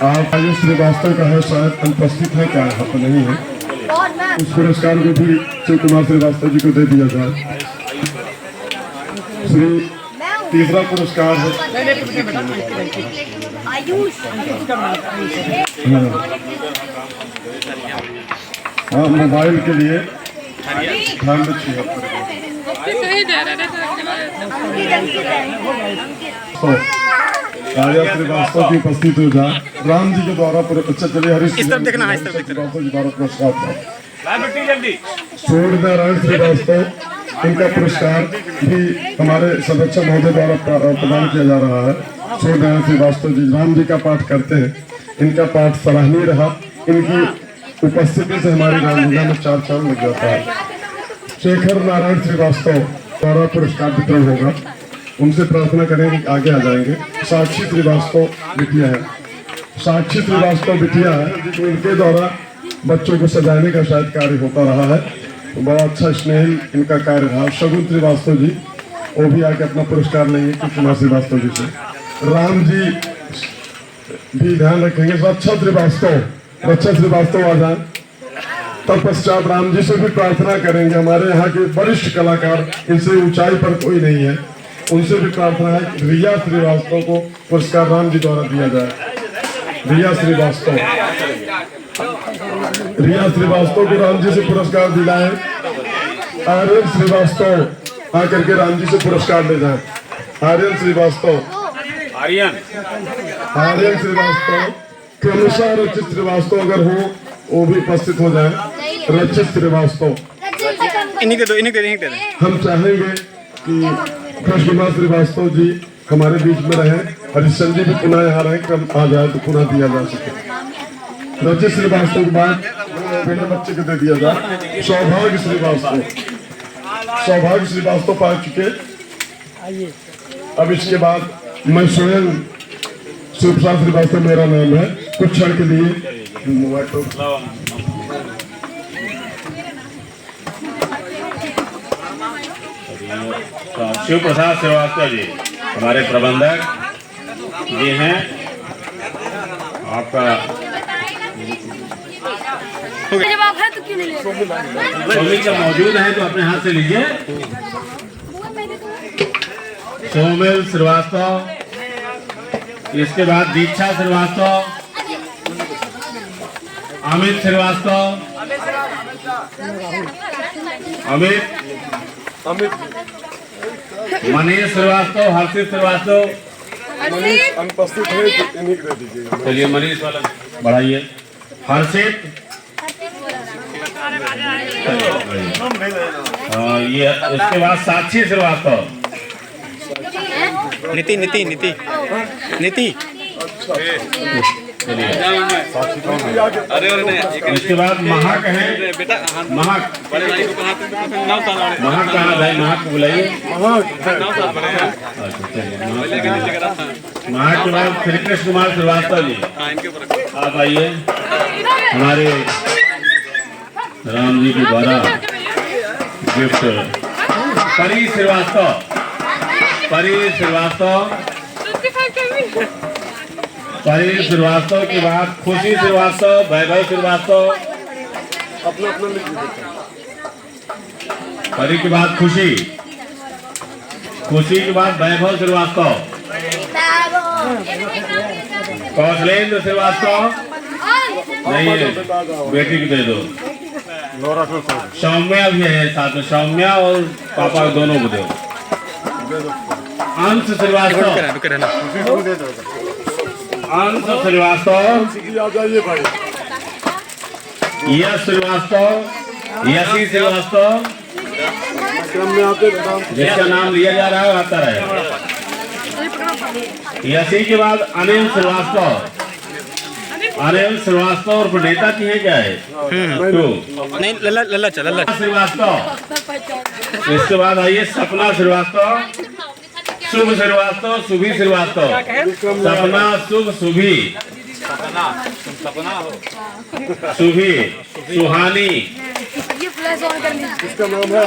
आप आयुष श्रीवास्तव का है, शायद अनुपस्थित है, क्या यहाँ पर नहीं है। उस पुरस्कार को भी शिव कुमार श्रीवास्तव जी को दे दिया जाए। श्री तीसरा पुरस्कार है हाँ, मोबाइल के लिए ध्यान रखिए। राजा श्रीवास्तव की उपस्थित हो जाए। राम जी के द्वारा अच्छा चलिए हरीश जी द्वारा पुरस्कार सूर्य नारायण श्रीवास्तव, इनका पुरस्कार भी हमारे संरक्षक महोदय द्वारा प्रदान किया जा रहा है। सूर्य नारायण श्रीवास्तव जी राम जी का पाठ करते हैं, इनका पाठ सराहनीय रहा। इनकी उपस्थिति से हमारी रामलीला में चार चांद लग जाता है। शेखर नारायण श्रीवास्तव द्वारा पुरस्कार वितरण होगा, उनसे प्रार्थना करेंगे कि आगे आ जाएंगे। साक्षी श्रीवास्तव बिटिया है, साक्षी श्रीवास्तव बिटिया है, तो इनके द्वारा बच्चों को सजाने का शायद कार्य होता रहा है, तो बड़ा अच्छा स्नेह इनका कार्य रहा। शगुन श्रीवास्तव जी वो भी आके अपना पुरस्कार लेंगे कुछ कुमार श्रीवास्तव जी से। राम जी भी ध्यान रखेंगे। रक्षा श्रीवास्तव आ जाए। तत्पश्चात राम जी से भी प्रार्थना करेंगे। हमारे यहाँ के वरिष्ठ कलाकार, इनसे ऊंचाई पर कोई नहीं है, उनसे भी प्रार्थना है कि रिया श्रीवास्तव को पुरस्कार राम जी द्वारा दिया जाए। रिया श्रीवास्तव को राम जी से पुरस्कार दिलाए। आर्यन श्रीवास्तव आकर के राम जी से पुरस्कार ले जाए। आर्यन श्रीवास्तव क्रमशः रचित श्रीवास्तव अगर हो वो भी उपस्थित हो जाए। रचित श्रीवास्तव इन्हीं के दो। हम चाहेंगे कि कृष्ण कुमार श्रीवास्तव जी हमारे बीच में रहे। हरिश्चंद्र जी भी पुनः यहाँ रहे, कल आ जाए तो पुनः दिया जा सके। रचित श्रीवास्तव के बाद बेटे बच्चे को दे दिया जाए। सौभाग्य श्रीवास्तव पा चुके। अब इसके बाद मैं स्वयं शिवप्रसाद श्रीवास्तव मेरा नाम है। कुछ क्षण के लिए शिव प्रसाद श्रीवास्तव जी हमारे प्रबंधक जी हैं। आपका स्वामी जब मौजूद है तो अपने हाथ से लीजिए। सोमेल श्रीवास्तव, इसके बाद दीक्षा श्रीवास्तव, अमित श्रीवास्तव, मनीष श्रीवास्तव, हर्षित श्रीवास्तव। अनुपस्थित है, चलिए मनीष वाला बढ़ाइए। हर्षित, ये उसके बाद साक्षी श्रीवास्तव, नीति इसके बाद महक है। महक कहाँ भाई? महक को बुलाइए। महक के बाद श्री कृष्ण कुमार श्रीवास्तव जी आप आइए। हमारे राम जी के द्वारा गिफ्ट परी श्रीवास्तव के बाद खुशी श्रीवास्तव, वैभव श्रीवास्तव। परी के बाद खुशी के बाद वैभव श्रीवास्तव, कौशलेंद्र श्रीवास्तव नहीं है, बेटी को दे दो। सौम्या भी है साथ में, सौम्या और पापा दोनों को दो। अंश श्रीवास्तव, यश श्रीवास्तव, यशी श्रीवास्तव, जिसका नाम लिया जा रहा है आता रहे। यशी के बाद अनिल श्रीवास्तव और नेता की है क्या है? नहीं, लल्ला श्रीवास्तव। इसके बाद आइए सपना श्रीवास्तव, शुभ श्रीवास्तव, शुभी श्रीवास्तव, सपना शुभ शुभी, शुभी, सुहानी,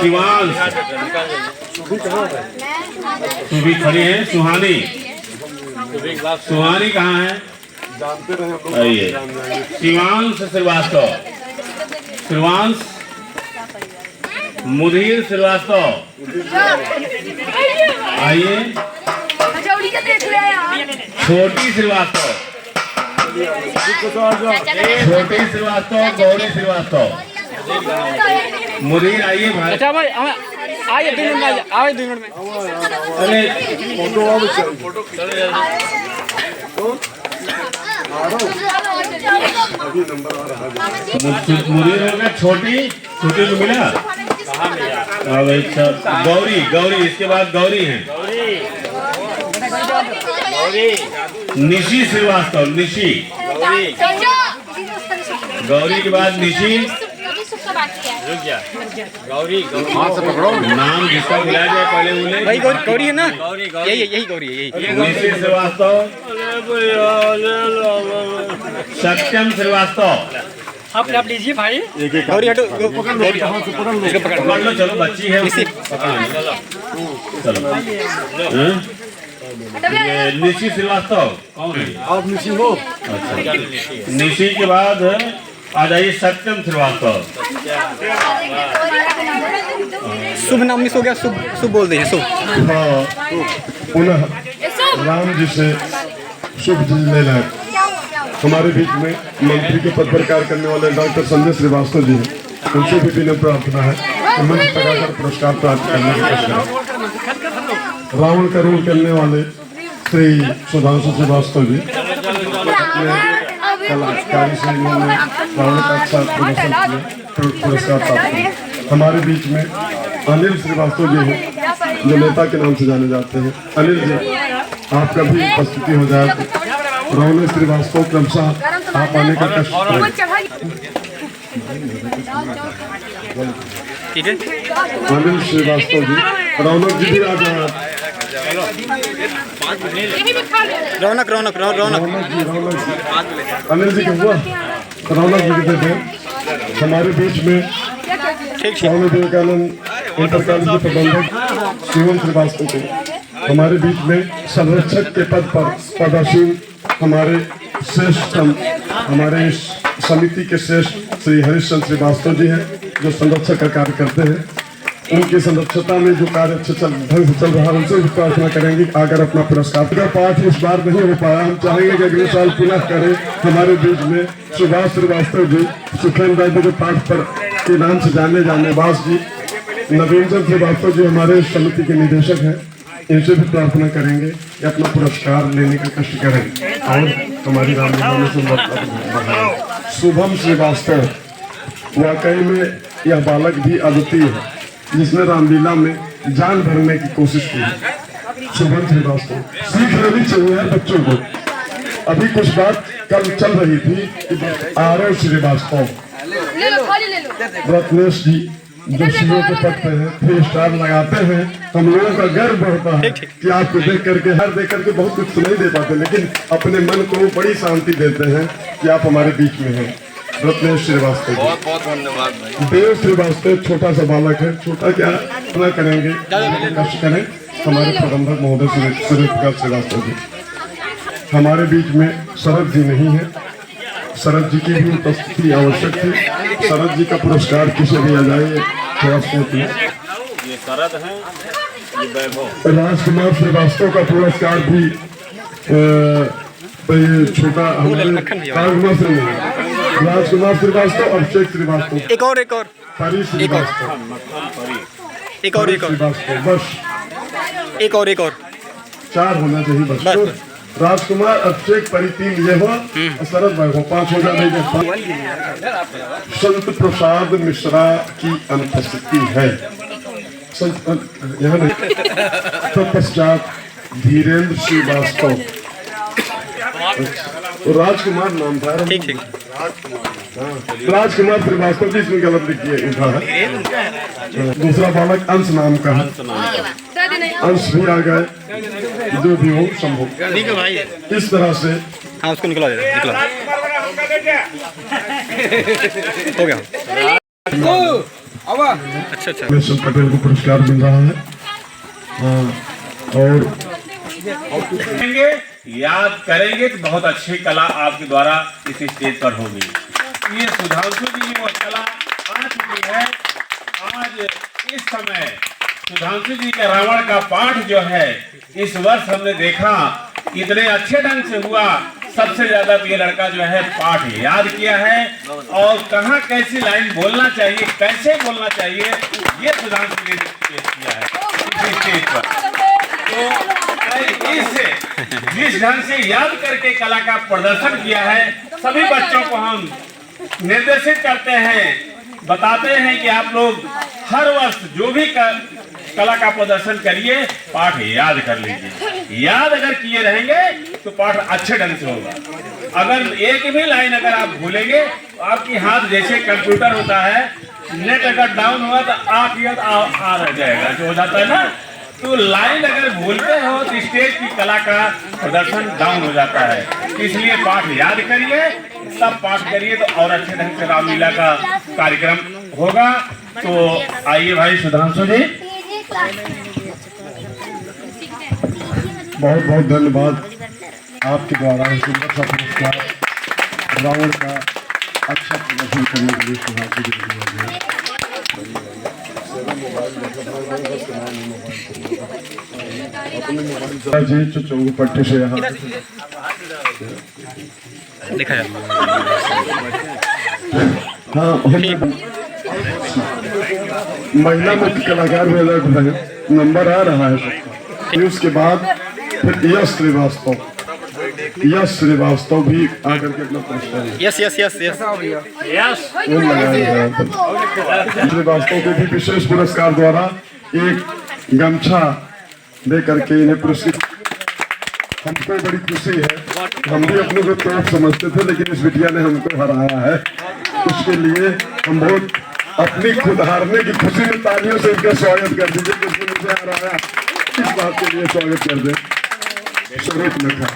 शिवांश, शुभी खड़ी है। सुहानी कहाँ है? जानते रहे हम लोग। आइए शिवांश श्रीवास्तव, शिवांश मुधीर श्रीवास्तव, आइए छोटी श्रीवास्तव, छोटी श्रीवास्तव, गौरी श्रीवास्तव, मुधीर आइए भाई। अच्छा भाई आइए 2 मिनट में आइए 2 मिनट में। अरे मुधीर हो गया, छोटी छोटी को मिला। गौरी, गौरी इसके बाद गौरी है, निशी श्रीवास्तव, निशी, गौरी के बाद निशी, गौरी नाम जिसका मिला जाए पहले बोले भाई गौरी है ना, यही गौरी है, यही निशी श्रीवास्तव, सत्यम श्रीवास्तव, आप लीजिए भाई। गौरी हटो, गौरी पकड़ लो, चलो बच्ची है चलो। ये निशी श्रीवास्तव कौन है? आप निशी हो। अच्छा, निशी के बाद आ जाइए सत्यम श्रीवास्तव। शुभ नाम मिस हो गया, शुभ शुभ बोल दीजिए, शुभ। हाँ, पुनः राम जी से शुभ जी ले लें। हमारे बीच में मंत्री के पद पर कार्य करने वाले डॉक्टर संजय श्रीवास्तव जी हैं, उनसे भी विनम्र प्रार्थना है कि मंच पर आकर पुरस्कार प्राप्त करने की कोशिश करें। रावण का रोल करने वाले श्री सुधांशु श्रीवास्तव जी अपने कलाकारी से इन्होंने रावण का अच्छा प्रदर्शन किया, पुरस्कार प्राप्त किया। हमारे बीच में अनिल श्रीवास्तव जी हैं, जो नेता के नाम से जाने जाते हैं। अनिल जी, आपका भी उपस्थिति हो जाए। रौनक श्रीवास्तव क्रमशः आप आने का कष्ट करें। ठीक है। अनिल श्रीवास्तव जी, रौनक जी भी आ जाए। रौनक रौनक रौनक रौनक जी, अनिल जी को हुआ, रौनक जी के देते। हमारे बीच में स्वामी विवेकानंद इंटर कॉलेज के प्रबंधक शिवम श्रीवास्तव को, हमारे बीच में संरक्षक के पद पर पदासीन हमारे श्रेष्ठ, हमारे इस समिति के श्रेष्ठ श्री हरिश्चंद्र श्रीवास्तव जी हैं, जो संरक्षक का कार्य करते हैं। उनकी संरक्षता में जो कार्य अच्छे ढंग से चल रहा है, उनसे भी प्रार्थना करेंगे अगर अपना पुरस्कार का पाठ इस बार नहीं हो पाया, हम चाहेंगे कि अगले साल पुनः करें। हमारे बीच में सुभाष श्रीवास्तव जी, सुखेन वैद्य के पाठ पर के नाम से जाने वास जी, नवीन चंद्र श्रीवास्तव जी हमारे समिति के निदेशक हैं, इनसे भी प्रार्थना करेंगे कि अपना पुरस्कार लेने का कष्ट करें और हमारी रामलीला में सुंदरता बढ़ाएं। शुभम श्रीवास्तव, वाकई में यह बालक भी अद्वितीय है, जिसने रामलीला में जान भरने की कोशिश की है। शुभम श्रीवास्तव सीख लेनी चाहिए बच्चों को। अभी कुछ बात कल चल रही थी कि आरव श्रीवास्तव, रत्नेश जी जो सीओ के पद पे हैं, 3 स्टार लगाते हैं, हम लोगों का गर्व बढ़ता है कि आपको देख करके बहुत कुछ नहीं दे पाते, लेकिन अपने मन को बड़ी शांति देते हैं कि आप हमारे बीच में हैं। रत्नेश श्रीवास्तव, बहुत बहुत धन्यवाद भाई। देव श्रीवास्तव छोटा सा बालक है, छोटा क्या अपना करेंगे, कष्ट करें। हमारे प्रबंधक महोदय सुरेश प्रकाश श्रीवास्तव जी, हमारे बीच में शरद जी नहीं है, शरद जी की भी उपस्थिति आवश्यक थी। शरद जी का पुरस्कार किसे दिया जाए, थोड़ा सोच लें। ये शरद है, ये वैभव। राजकुमार श्रीवास्तव का पुरस्कार भी ये छोटा हमारे राजकुमार श्रीवास्तव, अभिषेक श्रीवास्तव, एक और परी श्रीवास्तव, श्रीवास्तव, बस एक और 4 होना चाहिए बस। तो राजकुमार, अभिषेक, परी 3 ये हुआ, शरद वैभव 5 हो जाने। संत प्रसाद मिश्रा की अनुपस्थिति है, यहाँ नहीं। तत्पश्चात धीरेन्द्र श्रीवास्तव, राजकुमार नाम था। ठीक राजकुमार श्रीवास्तव जी, इसमें गलत लिखिए उठा है। दूसरा बालक अंश नाम का है, अंश भी आ गए, जो भी हो संभव। ठीक है भाई, इस तरह से हाँ उसको निकला हो गया। अच्छा मिशन पटेल को पुरस्कार मिल रहा है। और करेंगे, याद करेंगे तो बहुत अच्छी कला आपके द्वारा इस स्टेज पर होगी। ये सुधांशु जी की वो कला आ चुकी है। आज इस समय सुधांशु जी का रावण का पाठ जो है इस वर्ष हमने देखा इतने अच्छे ढंग से हुआ। सबसे ज्यादा ये लड़का जो है पाठ याद किया है और कहाँ कैसी लाइन बोलना चाहिए, कैसे बोलना चाहिए, ये सुधांशु जी ने पेश किया है इस स्टेज पर। तो इससे जिस ढंग से याद करके कला का प्रदर्शन किया है, सभी बच्चों को हम निर्देशित करते हैं, बताते हैं कि आप लोग हर वर्ष जो भी कला का प्रदर्शन करिए, पाठ याद कर लीजिए। याद अगर किए रहेंगे तो पाठ अच्छे ढंग से होगा। अगर एक भी लाइन अगर आप भूलेंगे तो आपकी हाथ जैसे कंप्यूटर होता है, नेट अगर डाउन हुआ तो आप याद आ रह जाएगा, जो हो जाता है ना। तो लाइन अगर भूलते हो तो स्टेज की कला का प्रदर्शन डाउन हो जाता है। इसलिए पाठ याद करिए, सब पाठ करिए तो और अच्छे ढंग से रामलीला का कार्यक्रम होगा। तो आइए भाई सुधांशु जी। बहुत बहुत धन्यवाद आपके द्वारा सुंदर सा पुरस्कार रावण का अच्छा प्रदर्शन करने के लिए सुधांशु जी को दिया गया। जी चौगु पट्टी से यहाँ दिखाया। हाँ, महिला मुख्य कलाकार में अलग है, नंबर आ रहा है। उसके बाद फिर यश श्रीवास्तव भी आकर के अपना पुरस्कार S S S S Shrivastava को भी विशेष पुरस्कार द्वारा एक गमछा दे करके इन्हें पुरस्कृत। हमको बड़ी खुशी है, हम भी अपने को तोप समझते थे लेकिन इस बिटिया ने हमको हराया है। उसके लिए हम बहुत अपनी खुद हारने की खुशी में तालियों से इनका स्वागत कर दीजिए। जिसने मुझे हराया इस बात के लिए स्वागत कर दे। स्वरूप लिखा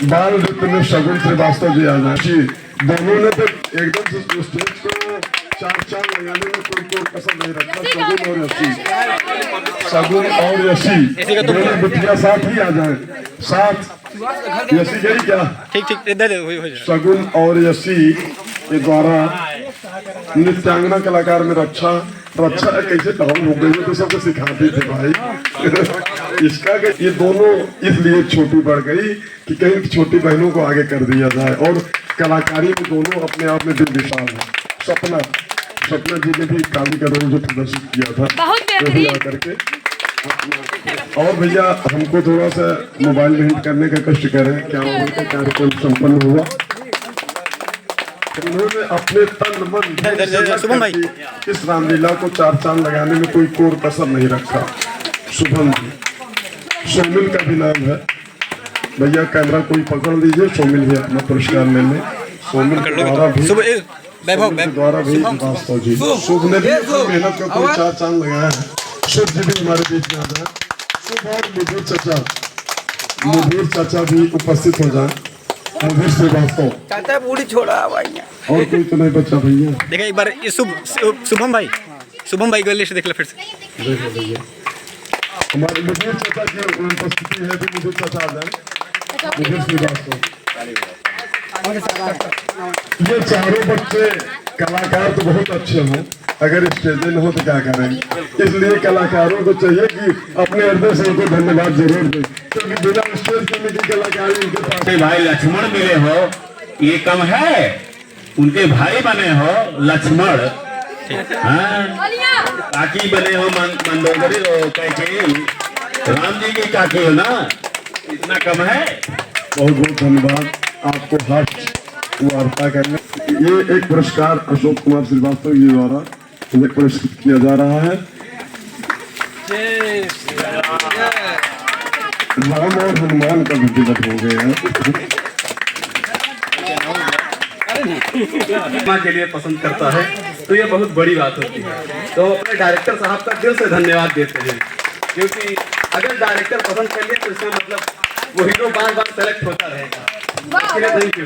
बाल नृत्य में शगुन श्रीवास्तव जी आ जाए। दोनों ने तो एकदम से स्टेज को चार चांद लगाने में कोई कसर नहीं रखा। शगुन और यशी दोनों बिटिया साथ ही आ जाए, साथ यशी गई क्या? ठीक ठीक दे दे। शगुन और यशी के द्वारा नृत्यांगना कलाकार में रक्षा कैसे डाउन हो गई तो सबको सिखाते थे भाई। इसका ये दोनों इसलिए छोटी बढ़ गई कि कहीं छोटी बहनों को आगे कर दिया जाए। और कलाकारी में दोनों अपने आप में बेमिसाल है। सपना जी ने भी काली का रोल जो प्रदर्शित किया था वो भी आकर के। और भैया हमको थोड़ा सा मोबाइल में हिट करने का कष्ट करें, क्या उनका कार्यक्रम संपन्न हुआ। उन्होंने अपने तन मन शुभम भाई इस रामलीला को चार चांद लगाने में कोई कोर कसर नहीं रखा। शुभम जी, सोमिल का भी नाम है भैया, कैमरा कोई पकड़ लीजिए, सोमिल भी अपना पुरस्कार ले लें। सोमिल के द्वारा भी श्रीवास्तव जी, शुभ ने भी मेहनत का कोई चार चांद लगाया है। शुभ जी भी हमारे बीच में आ जाए। शुभ और मुदीर चाचा भी उपस्थित हो जाए। मुदीर श्रीवास्तव चाचा पूरी छोड़ा भाई, और कोई तो नहीं बच्चा भैया। देखा एक बार ये शुभम भाई को लिस्ट देख लो फिर से। देखो भैया हमारे मुदीर चाचा की उपस्थिति है, भी मुदीर चाचा आ जाए। मुदीर श्रीवास्तव, ये चारों बच्चे कलाकार तो बहुत अच्छे हों, अगर स्टेज न हो तो क्या करेंगे। इसलिए कलाकारों को चाहिए कि अपने हृदय से उनको धन्यवाद जरूर दें, क्योंकि बिना स्टेज करने की कलाकारी उनके पास। भाई लक्ष्मण मिले हो ये कम है, उनके भाई बने हो लक्ष्मण, काकी बने हो मंदोदरी हो, कैके राम जी की काकी हो ना, इतना कम है। बहुत बहुत धन्यवाद आपको हाथ वार्ता करने। ये एक पुरस्कार अशोक कुमार श्रीवास्तव जी द्वारा इन्हें पुरस्कृत किया जा रहा है। राम और हनुमान का विधिवत हो गया है। के लिए पसंद करता है तो ये बहुत बड़ी बात होती है। तो अपने डायरेक्टर साहब का दिल से धन्यवाद देते हैं, क्योंकि अगर डायरेक्टर पसंद कर लिए तो इसका मतलब वो हीरो बार बार सेलेक्ट होता रहेगा। Thank you.